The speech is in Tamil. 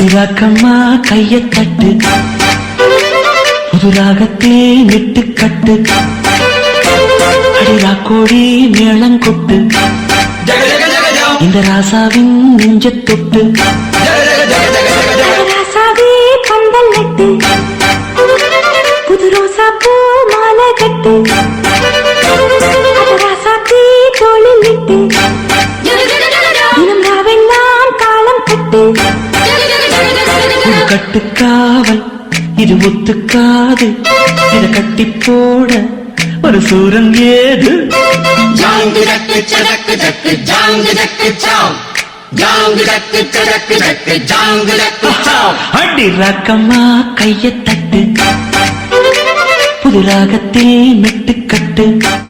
அடிராக்கம்மா கைய தட்டு, புதுராகத்தே நெட்டு கட்டு, அடிராக்கோடி மேளங்கொட்டு, இந்த ராசாவின் நெஞ்ச தொட்டு, ராசாவே பந்தல் நட்டு, புது ரோசா பூ மாலை கட்டு, ராசாத்தி தோளில் விட்டு, தினம் ராவெல்லாம் காலம் கட்டு. ஒரு கட்டுக்காவல் இது ஒத்துக்காது, இத கட்டி போட ஒரு சூரன் ஏது. ஜாங்கு ஜக்கு சடக்கு ஜக்கு ஜாங்கு ஜக்கு சாம், ஜாங்கு ஜக்கு சடக்கு ஜக்கு ஜாங்கு ஜக்கு சாம். அடிராக்கம்மா கைய தட்டு, புதுராகத்தே மெட்டு கட்டு.